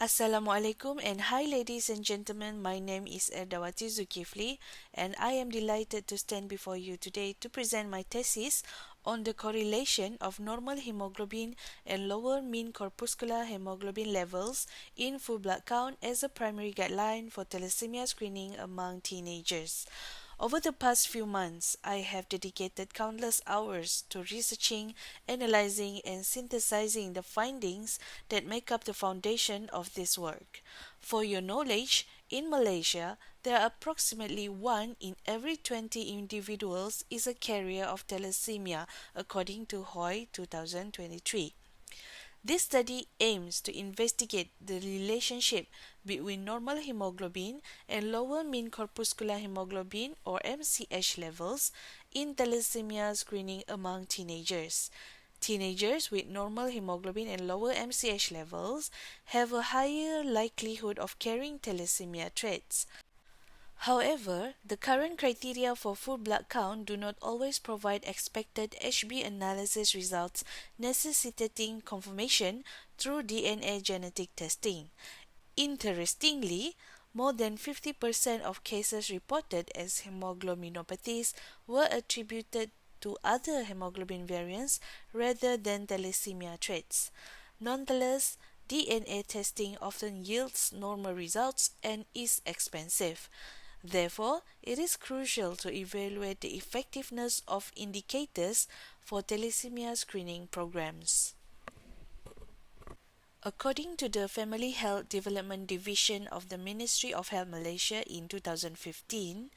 Assalamualaikum and hi ladies and gentlemen, my name is ERDAWATY Zulkiflie and I am delighted to stand before you today to present my thesis on the correlation of normal hemoglobin and lower mean corpuscular hemoglobin levels in full blood count as a primary guideline for thalassemia screening among teenagers. Over the past few months, I have dedicated countless hours to researching, analyzing, and synthesizing the findings that make up the foundation of this work. For your knowledge, in Malaysia, there are approximately 1 in every 20 individuals is a carrier of thalassemia, according to Hoy 2023. This study aims to investigate the relationship between normal hemoglobin and lower mean corpuscular hemoglobin or MCH levels in thalassemia screening among teenagers. Teenagers with normal hemoglobin and lower MCH levels have a higher likelihood of carrying thalassemia traits. However, the current criteria for full blood count do not always provide expected HB analysis results necessitating confirmation through DNA genetic testing. Interestingly, more than 50% of cases reported as hemoglobinopathies were attributed to other hemoglobin variants rather than thalassemia traits. Nonetheless, DNA testing often yields normal results and is expensive. Therefore, it is crucial to evaluate the effectiveness of indicators for thalassemia screening programs. According to the Family Health Development Division of the Ministry of Health Malaysia in 2015,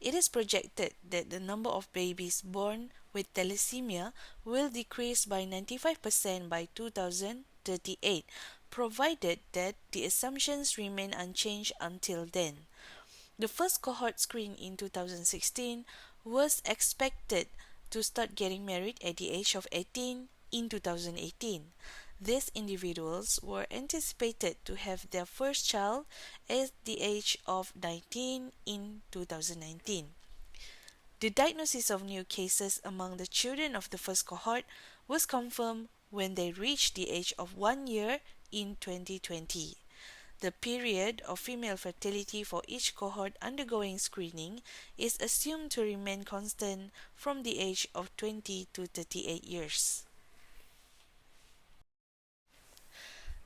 it is projected that the number of babies born with thalassemia will decrease by 95% by 2038, provided that the assumptions remain unchanged until then. The first cohort screened in 2016 was expected to start getting married at the age of 18 in 2018. These individuals were anticipated to have their first child at the age of 19 in 2019. The diagnosis of new cases among the children of the first cohort was confirmed when they reached the age of 1 year in 2020. The period of female fertility for each cohort undergoing screening is assumed to remain constant from the age of 20 to 38 years.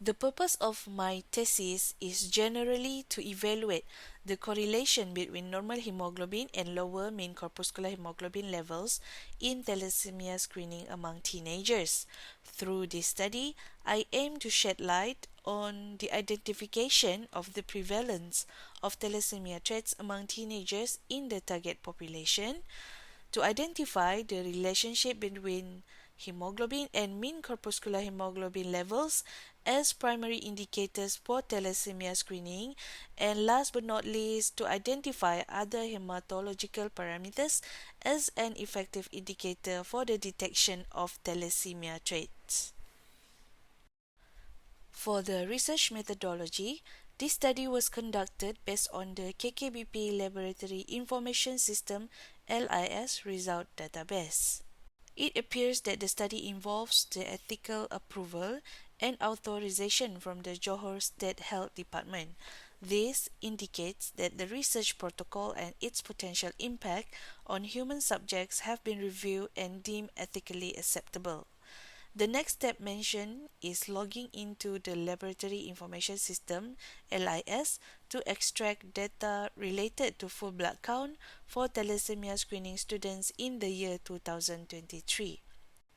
The purpose of my thesis is generally to evaluate the correlation between normal hemoglobin and lower mean corpuscular hemoglobin levels in thalassemia screening among teenagers. Through this study, I aim to shed light on the identification of the prevalence of thalassemia traits among teenagers in the target population, to identify the relationship between hemoglobin and mean corpuscular hemoglobin levels as primary indicators for thalassemia screening, and last but not least, to identify other hematological parameters as an effective indicator for the detection of thalassemia traits. For the research methodology, this study was conducted based on the KKBP Laboratory Information System LIS result database. It appears that the study involves the ethical approval and authorization from the Johor State Health Department. This indicates that the research protocol and its potential impact on human subjects have been reviewed and deemed ethically acceptable. The next step mentioned is logging into the Laboratory Information System LIS to extract data related to full blood count for thalassemia screening students in the year 2023.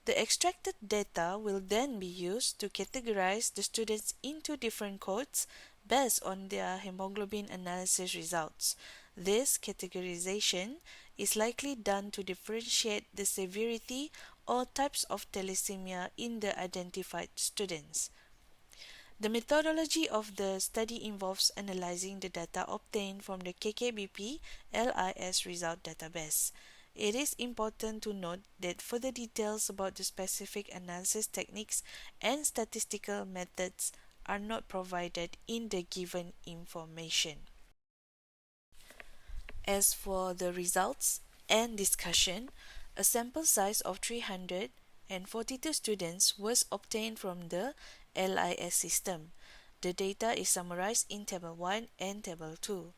The extracted data will then be used to categorize the students into different codes based on their hemoglobin analysis results. This categorization is likely done to differentiate the severity or types of thalassemia in the identified students. The methodology of the study involves analyzing the data obtained from the KKBP LIS result database. It is important to note that further details about the specific analysis techniques and statistical methods are not provided in the given information. As for the results and discussion, a sample size of 342 students was obtained from the LIS system. The data is summarized in Table 1 and Table 2.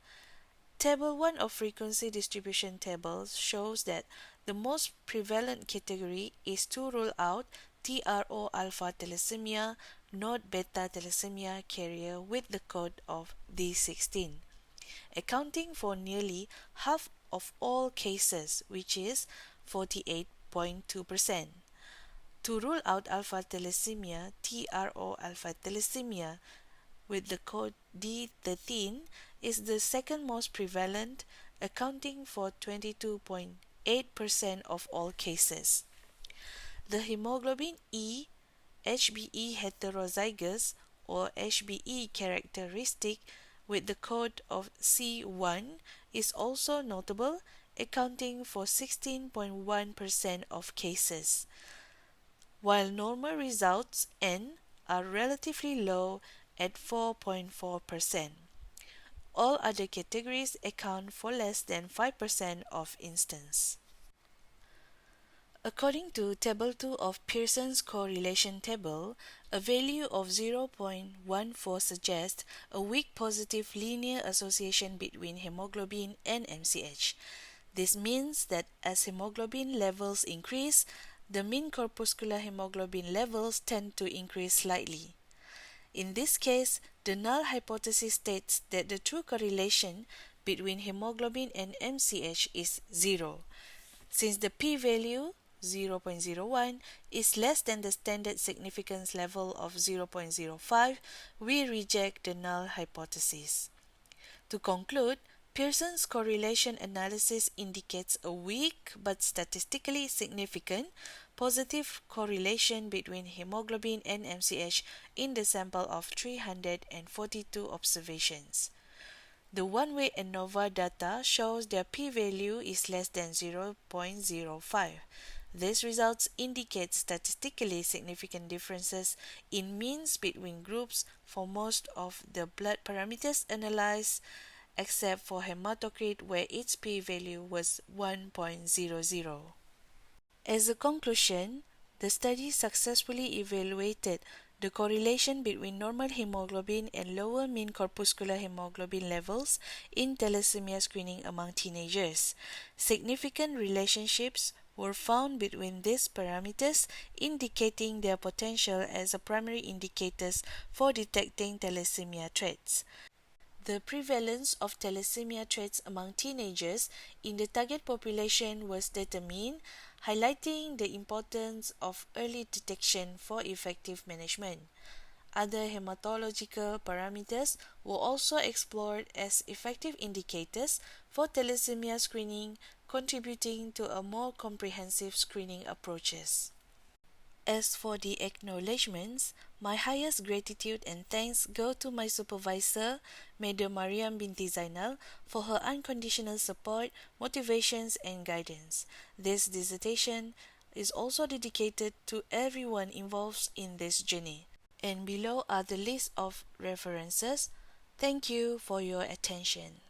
Table 1 of frequency distribution tables shows that the most prevalent category is to rule out TRO alpha thalassemia, not beta thalassemia carrier with the code of D16, accounting for nearly half of all cases, which is 48.2%. To rule out alpha thalassemia, TRO alpha thalassemia with the code D13 is the second most prevalent, accounting for 22.8% of all cases. The hemoglobin E HBE heterozygous or HBE characteristic with the code of C1 is also notable, accounting for 16.1% of cases, while normal results N are relatively low at 4.4%. All other categories account for less than 5% of instances. According to Table 2 of Pearson's correlation table, a value of 0.14 suggests a weak positive linear association between hemoglobin and MCH. This means that as hemoglobin levels increase, the mean corpuscular hemoglobin levels tend to increase slightly. In this case, the null hypothesis states that the true correlation between hemoglobin and MCH is 0. Since the p-value 0.01 is less than the standard significance level of 0.05, we reject the null hypothesis. To conclude, Pearson's correlation analysis indicates a weak but statistically significant positive correlation between hemoglobin and MCH in the sample of 342 observations. The one-way ANOVA data shows their p-value is less than 0.05. These results indicate statistically significant differences in means between groups for most of the blood parameters analyzed, except for hematocrit where its p-value was 1.00. As a conclusion, the study successfully evaluated the correlation between normal hemoglobin and lower mean corpuscular hemoglobin levels in thalassemia screening among teenagers. Significant relationships were found between these parameters, indicating their potential as a primary indicators for detecting thalassemia traits. The prevalence of thalassemia traits among teenagers in the target population was determined, highlighting the importance of early detection for effective management. Other hematological parameters were also explored as effective indicators for thalassemia screening, contributing to a more comprehensive screening approaches. As for the acknowledgements, my highest gratitude and thanks go to my supervisor, Madam Mariam binti Zainal, for her unconditional support, motivations, and guidance. This dissertation is also dedicated to everyone involved in this journey. And below are the list of references. Thank you for your attention.